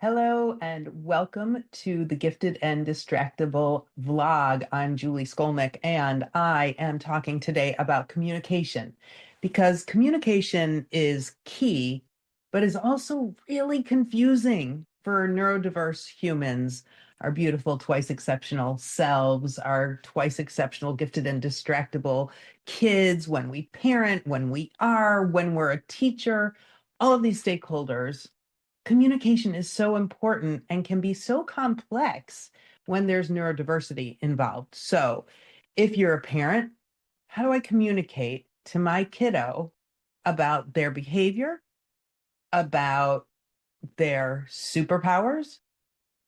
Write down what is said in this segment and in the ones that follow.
Hello and welcome to the Gifted and Distractible vlog. I'm Julie Skolnick and I am talking today about communication because communication is key, but is also really confusing for neurodiverse humans, our beautiful twice exceptional selves, our twice exceptional gifted and distractible kids, when we parent, when we're a teacher, all of these stakeholders. Communication is so important and can be so complex when there's neurodiversity involved. So, if you're a parent, how do I communicate to my kiddo about their behavior, about their superpowers,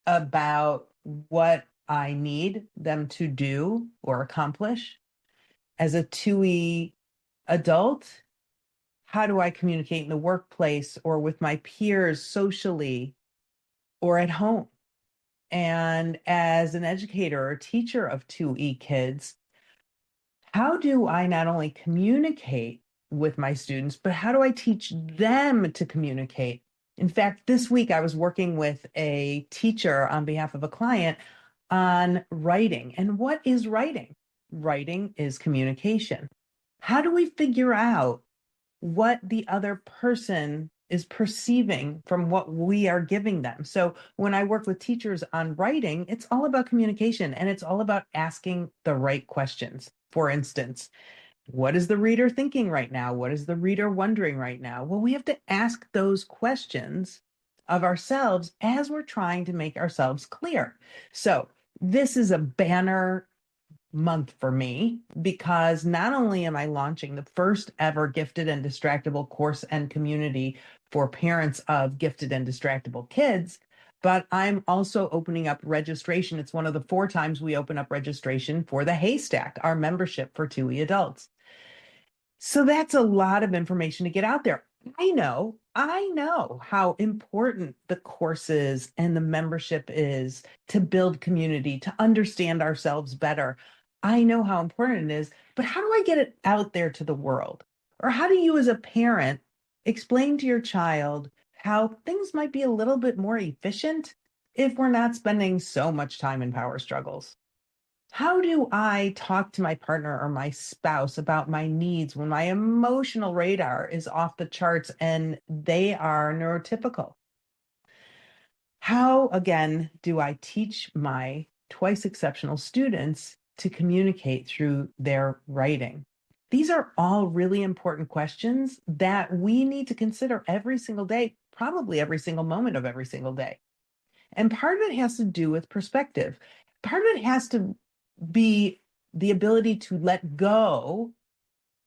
about what I need them to do or accomplish? As a 2E adult, how do I communicate in the workplace or with my peers socially or at home? And as an educator or teacher of 2E kids, how do I not only communicate with my students, but how do I teach them to communicate? In fact, this week I was working with a teacher on behalf of a client on writing. And what is writing? Writing is communication. How do we figure out what the other person is perceiving from what we are giving them? So when I work with teachers on writing, it's all about communication and it's all about asking the right questions. For instance, what is the reader thinking right now? What is the reader wondering right now? Well, we have to ask those questions of ourselves as we're trying to make ourselves clear. So this is a banner month for me because not only am I launching the first ever gifted and distractible course and community for parents of gifted and distractible kids, but I'm also opening up registration. It's one of the 4 times we open up registration for the Haystack, our membership for 2E adults. So that's a lot of information to get out there. I know how important the courses and the membership is to build community, to understand ourselves better. I know how important it is, but how do I get it out there to the world? Or how do you, as a parent, explain to your child how things might be a little bit more efficient if we're not spending so much time in power struggles? How do I talk to my partner or my spouse about my needs when my emotional radar is off the charts and they are neurotypical? How, again, do I teach my twice exceptional students to communicate through their writing? These are all really important questions that we need to consider every single day, probably every single moment of every single day. And part of it has to do with perspective. Part of it has to be the ability to let go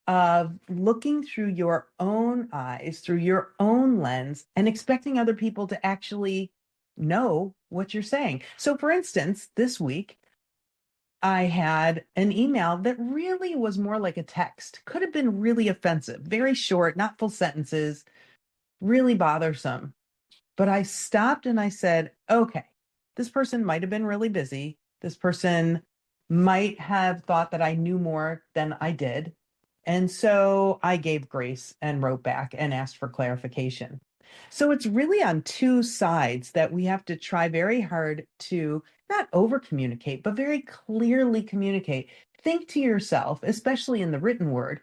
of looking through your own eyes, through your own lens, and expecting other people to actually know what you're saying. So, for instance, this week, I had an email that really was more like a text, could have been really offensive, very short, not full sentences, really bothersome. But I stopped and I said, okay, this person might have been really busy. This person might have thought that I knew more than I did. And so I gave grace and wrote back and asked for clarification. So it's really on two sides that we have to try very hard to not over communicate, but very clearly communicate. Think to yourself, especially in the written word,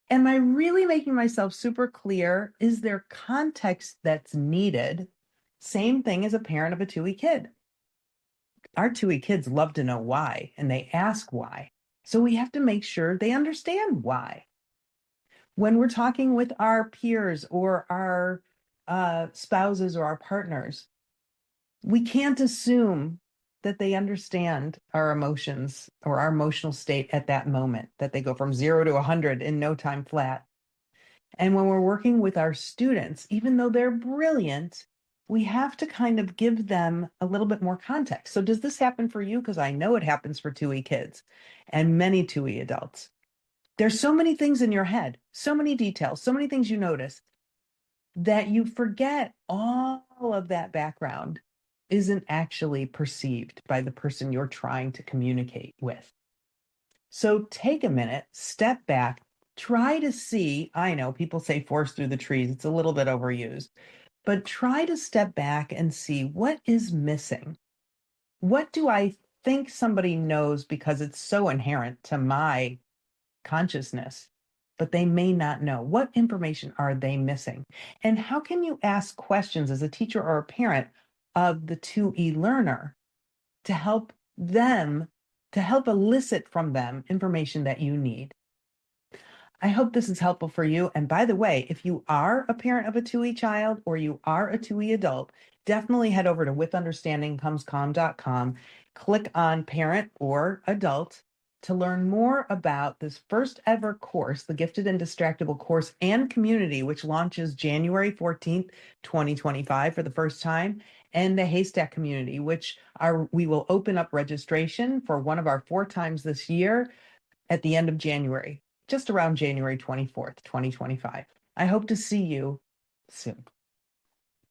am I really making myself super clear? Is there context that's needed? Same thing as a parent of a 2E kid. Our 2E kids love to know why, and they ask why. So we have to make sure they understand why. When we're talking with our peers or our spouses or our partners, we can't assume that they understand our emotions or our emotional state at that moment, that they go from 0 to 100 in no time flat. And when we're working with our students, even though they're brilliant, we have to kind of give them a little bit more context. So does this happen for you? Because I know it happens for 2E kids and many 2E adults. There's so many things in your head, so many details, so many things you notice that you forget all of that background isn't actually perceived by the person you're trying to communicate with. So take a minute, step back, try to see. I know people say forest through the trees, it's a little bit overused, but try to step back and see what is missing. What do I think somebody knows because it's so inherent to my consciousness, but they may not know? What information are they missing? And how can you ask questions as a teacher or a parent of the 2E learner to help them, to help elicit from them information that you need? I hope this is helpful for you. And by the way, if you are a parent of a 2E child or you are a 2E adult, definitely head over to withunderstandingcomescalm.com, click on parent or adult to learn more about this first ever course, the Gifted and Distractible course and community, which launches January 14th, 2025 for the first time, and the Haystack community, which we will open up registration for one of our 4 times this year at the end of January, just around January 24th, 2025. I hope to see you soon.